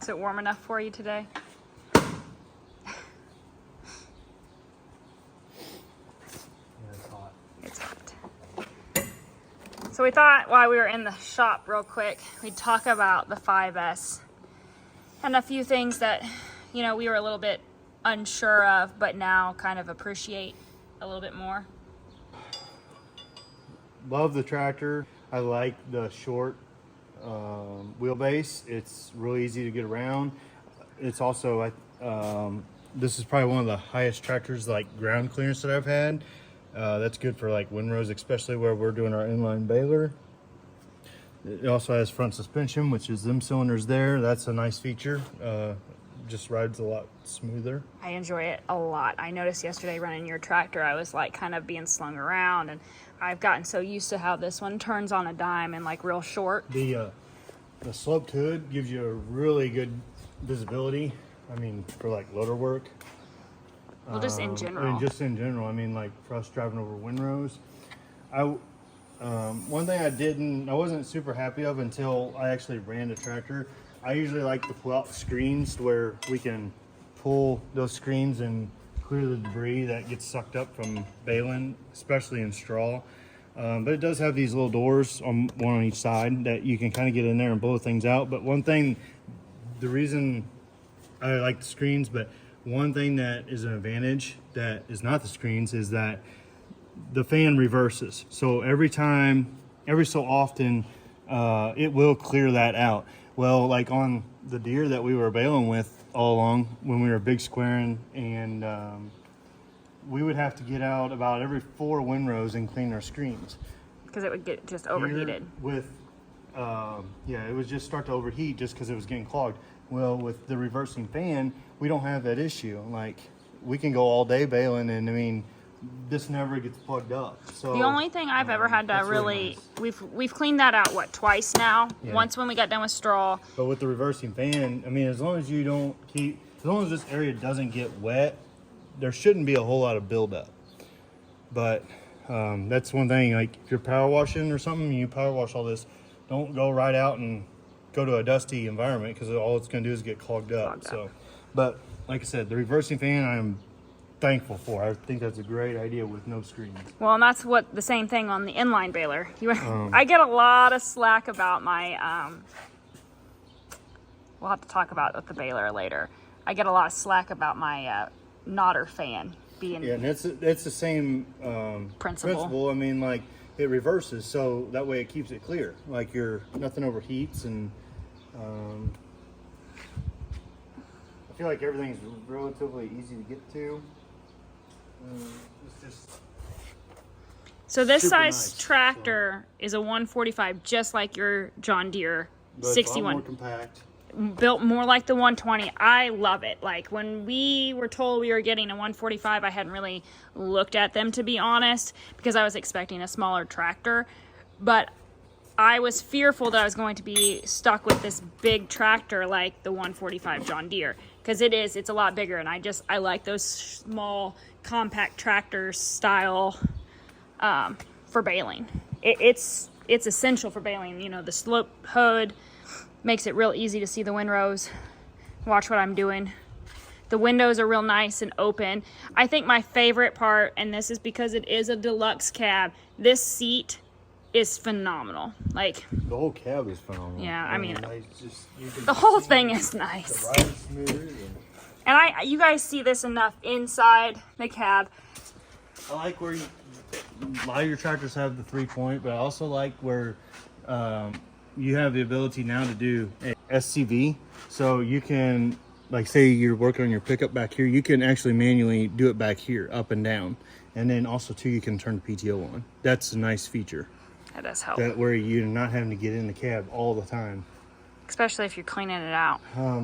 Is it warm enough for you today? Yeah, it's hot. It's hot. So we thought while we were in the shop real quick, we'd talk about the 5S and a few things that, you know, we were a little bit unsure of, but now kind of appreciate a little bit more. Love the tractor. I like the short wheelbase. It's really easy to get around. It's also, this is probably one of the highest tractors, like ground clearance that I've had. That's good for like windrows, especially where we're doing our inline baler. It also has front suspension, which is them cylinders there. That's a nice feature. Just rides a lot smoother. I enjoy it a lot. I noticed yesterday running your tractor, I was like kind of being slung around, and I've gotten so used to how this one turns on a dime and like real short. The sloped hood gives you a really good visibility. I mean, for like loader work. Well, just in general. I mean, just in general. I mean, like for us driving over windrows. One thing I wasn't super happy of until I actually ran the tractor. I usually like to pull out screens where we can pull those screens and clear the debris that gets sucked up from baling, especially in straw. But it does have these little doors, one on each side, that you can kind of get in there and blow things out. But one thing, the reason I like the screens, but one thing that is an advantage that is not the screens is that the fan reverses. So every so often, it will clear that out. Well, like on the deer that we were baling with all along when we were big squaring, and we would have to get out about every 4 windrows and clean our screens. Because it would get just overheated. It would just start to overheat just because it was getting clogged. Well, with the reversing fan, we don't have that issue. Like, we can go all day baling, and I mean, this never gets plugged up. So the only thing I've ever had to really nice. we've cleaned that out twice now. Yeah. Once when we got done with straw. But with the reversing fan, I mean, as long as this area doesn't get wet, there shouldn't be a whole lot of buildup. But that's one thing. Like if you're power washing or something, you power wash all this. Don't go right out and go to a dusty environment, because all it's going to do is get clogged up. So, but like I said, the reversing fan, I'm thankful for. I think that's a great idea with no screens. Well, and that's what the same thing on the inline baler. I get a lot of slack about my we'll have to talk about the baler later. I get a lot of slack about my knotter fan being and it's the same principle. I mean, like it reverses, so that way it keeps it clear. Like nothing overheats, and I feel like everything's relatively easy to get to. It's just so this size nice, tractor is a 145, just like your John Deere 61. More compact. Built more like the 120. I love it. Like when we were told we were getting a 145, I hadn't really looked at them, to be honest, because I was expecting a smaller tractor. But I was fearful that I was going to be stuck with this big tractor like the 145 John Deere, because it's a lot bigger, and I like those small compact tractor style for baling. It's essential for baling. You know, the slope hood makes it real easy to see the windrows. Watch what I'm doing. The windows are real nice and open. I think my favorite part, and this is because it is a deluxe cab, this seat is phenomenal. Like the whole cab is phenomenal. Yeah, I mean, the whole thing is nice. The ride is smooth. And you guys see this enough inside the cab. I like where a lot of your tractors have the 3-point, but I also like where you have the ability now to do a SCV. So you can, like say you're working on your pickup back here, you can actually manually do it back here, up and down. And then also too, you can turn the PTO on. That's a nice feature. That does help. That where you're not having to get in the cab all the time. Especially if you're cleaning it out.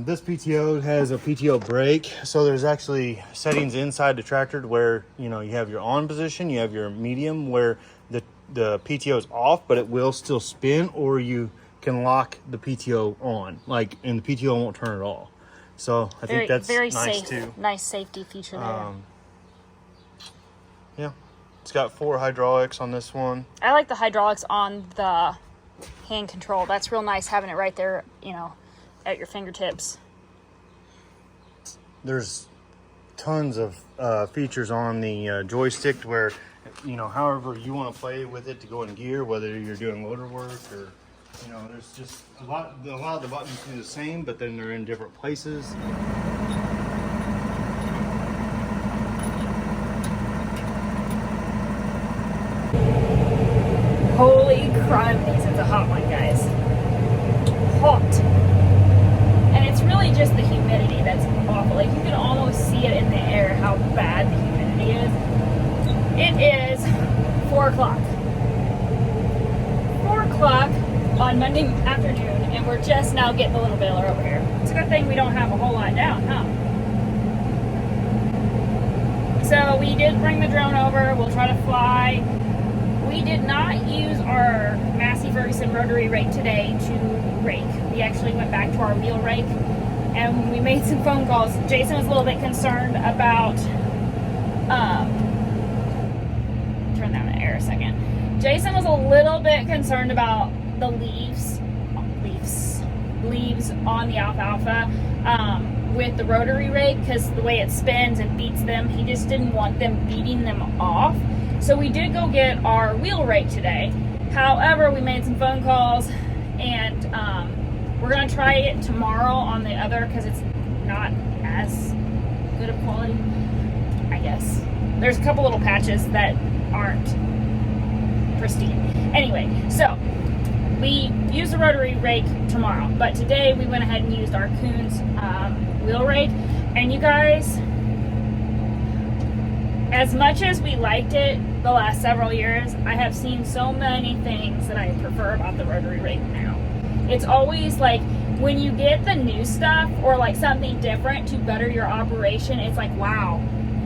This PTO has a PTO brake, so there's actually settings inside the tractor where you have your on position, you have your medium where the PTO is off, but it will still spin, or you can lock the PTO on, and the PTO won't turn at all. So I think that's very nice safe, too. Nice safety feature there. Yeah, it's got 4 hydraulics on this one. I like the hydraulics on the hand control. That's real nice having it right there, at your fingertips. there's tons of features on the joystick where, you know, however you want to play with it to go in gear, whether you're doing loader work or, you know, there's just a lot of the buttons do the same, but then they're in different places. Holy crummies, it's a hot one, guys. Hot. And it's really just the humidity that's awful. Like, you can almost see it in the air how bad the humidity is. It is 4 o'clock. 4 o'clock on Monday afternoon, and we're just now getting the little baler over here. It's a good thing we don't have a whole lot down, huh? So we did bring the drone over. We'll try to fly. We did not use our Massey Ferguson rotary rake today to rake. We actually went back to our wheel rake, and we made some phone calls. Jason was a little bit concerned about, turn down the air a second. Jason was a little bit concerned about the leaves on the alfalfa with the rotary rake, because the way it spins and beats them, he just didn't want them beating them off. So we did go get our wheel rake today. However, we made some phone calls, and we're gonna try it tomorrow on the other, because it's not as good of quality, I guess. There's a couple little patches that aren't pristine. Anyway, so we use the rotary rake tomorrow, but today we went ahead and used our Coons wheel rake. And you guys, as much as we liked it the last several years, I have seen so many things that I prefer about the rotary rake now. It's always like, when you get the new stuff or like something different to better your operation, it's like, wow,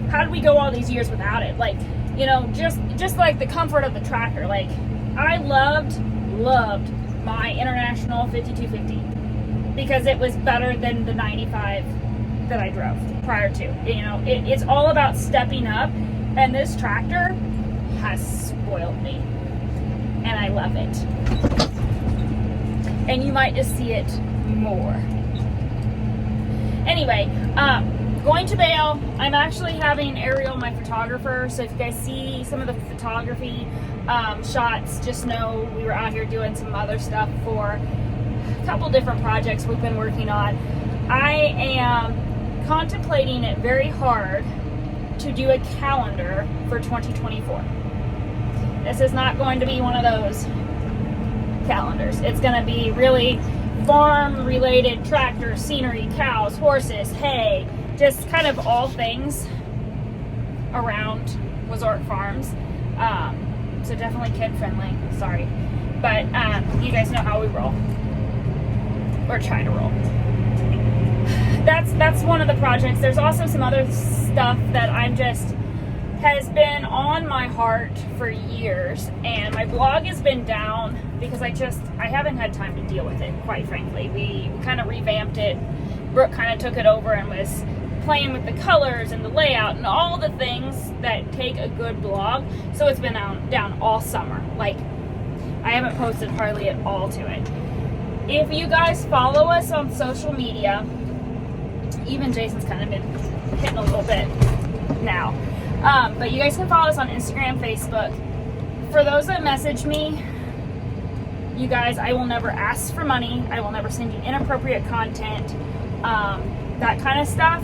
how did we go all these years without it? Like, you know, just like the comfort of the tractor. Like, I loved my International 5250 because it was better than the 95 that I drove prior to. You know, it's all about stepping up, and this tractor has spoiled me, and I love it. And you might just see it more. Anyway, going to bale. I'm actually having Ariel, my photographer, so if you guys see some of the photography shots, just know we were out here doing some other stuff for a couple different projects we've been working on. I am contemplating it very hard to do a calendar for 2024. This is not going to be one of those calendars. It's going to be really farm related, tractor, scenery, cows, horses, hay, just kind of all things around Wazort Farms. So definitely kid friendly, sorry. But you guys know how we roll. Or try to roll. That's one of the projects. There's also some other stuff that has been on my heart for years, and my blog has been down because I haven't had time to deal with it, quite frankly. We kind of revamped it. Brooke kind of took it over and was playing with the colors and the layout and all the things that take a good blog. So it's been down all summer. Like, I haven't posted hardly at all to it. If you guys follow us on social media, even Jason's kind of been hitting a little bit now. But you guys can follow us on Instagram, Facebook. For those that message me, you guys, I will never ask for money. I will never send you inappropriate content. That kind of stuff.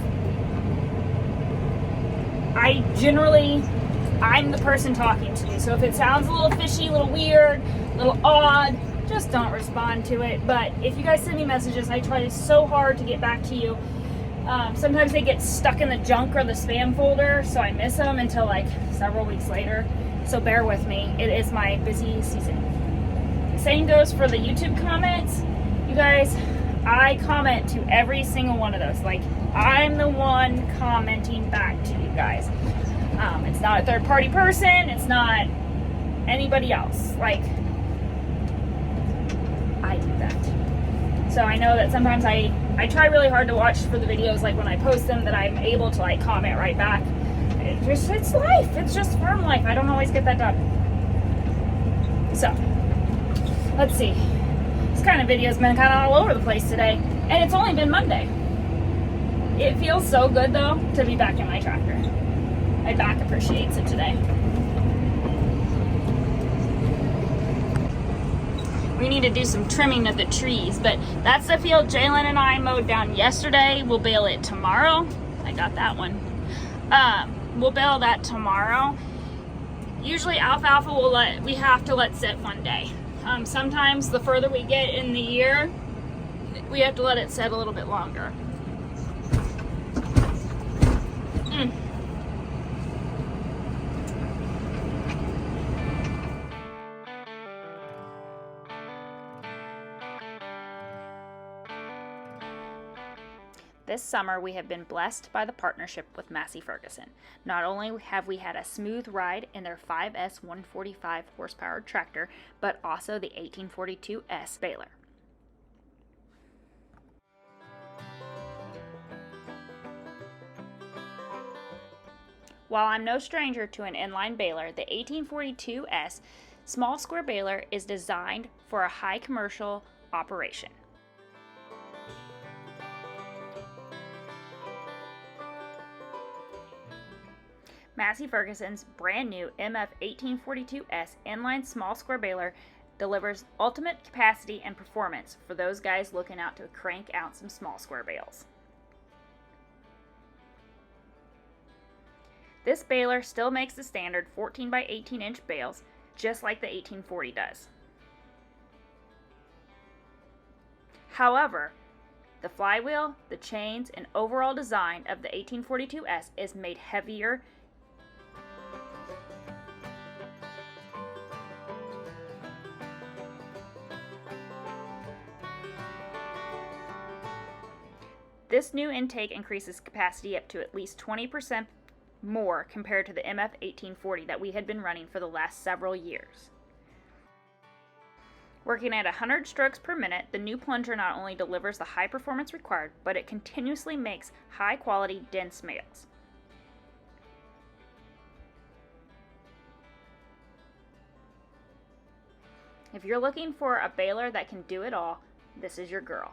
I'm the person talking to you. So if it sounds a little fishy, a little weird, a little odd, just don't respond to it. But if you guys send me messages, I try so hard to get back to you. Sometimes they get stuck in the junk or the spam folder, so I miss them until like several weeks later. So bear with me. It is my busy season. Same goes for the YouTube comments. You guys, I comment to every single one of those. Like, I'm the one commenting back to you guys. It's not a third party person. It's not anybody else. Like, I do that. So I know that sometimes I try really hard to watch for the videos, like when I post them, that I'm able to like comment right back. It's life. It's just farm life. I don't always get that done. So, let's see. This kind of video's been kind of all over the place today. And it's only been Monday. It feels so good though to be back in my tractor. My back appreciates it today. We need to do some trimming of the trees, but that's the field Jalen and I mowed down yesterday. We'll bale it tomorrow. I got that one. We'll bale that tomorrow. Usually alfalfa we have to let sit one day. Sometimes the further we get in the year, we have to let it sit a little bit longer. This summer, we have been blessed by the partnership with Massey Ferguson. Not only have we had a smooth ride in their 5S.145 horsepower tractor, but also the 1842S baler. While I'm no stranger to an inline baler, the 1842S Small Square Baler is designed for a high commercial operation. Massey Ferguson's brand new MF 1842S inline small square baler delivers ultimate capacity and performance for those guys looking out to crank out some small square bales. This baler still makes the standard 14 by 18 inch bales, just like the 1840 does. However, the flywheel, the chains, and overall design of the 1842S is made heavier . This new intake increases capacity up to at least 20% more compared to the MF 1840 that we had been running for the last several years. Working at 100 strokes per minute, the new plunger not only delivers the high performance required, but it continuously makes high quality, dense bales. If you're looking for a baler that can do it all, this is your girl.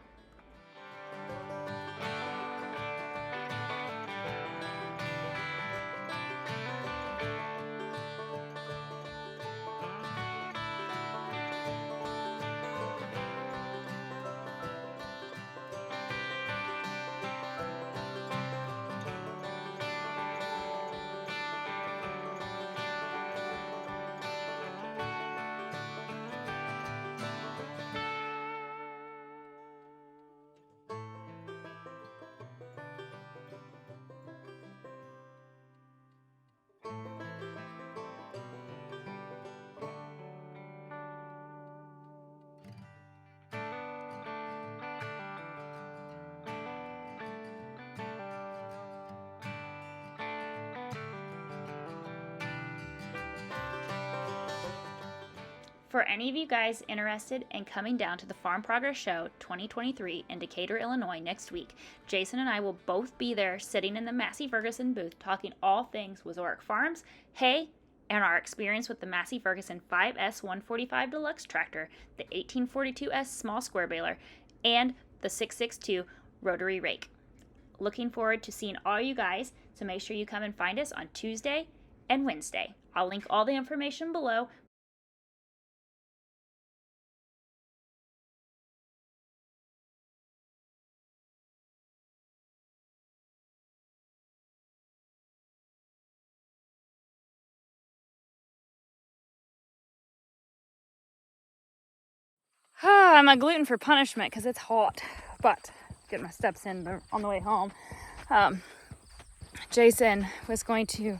For any of you guys interested in coming down to the Farm Progress Show 2023 in Decatur, Illinois next week, Jason and I will both be there sitting in the Massey Ferguson booth talking all things Wazoric Farms, hay, and our experience with the Massey Ferguson 5S.145 Deluxe Tractor, the 1842S Small Square Baler, and the 662 Rotary Rake. Looking forward to seeing all you guys, so make sure you come and find us on Tuesday and Wednesday. I'll link all the information below. I'm a gluten for punishment because it's hot, but get my steps in on the way home. Jason was going to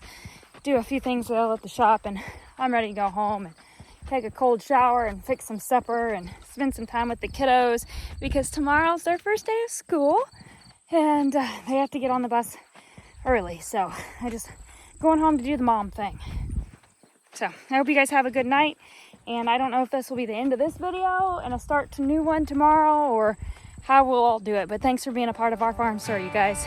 do a few things at the shop, and I'm ready to go home and take a cold shower and fix some supper and spend some time with the kiddos because tomorrow's their first day of school and they have to get on the bus early. So I just going home to do the mom thing. So I hope you guys have a good night. And I don't know if this will be the end of this video and a start to new one tomorrow or how we'll all do it. But thanks for being a part of our farm story, you guys.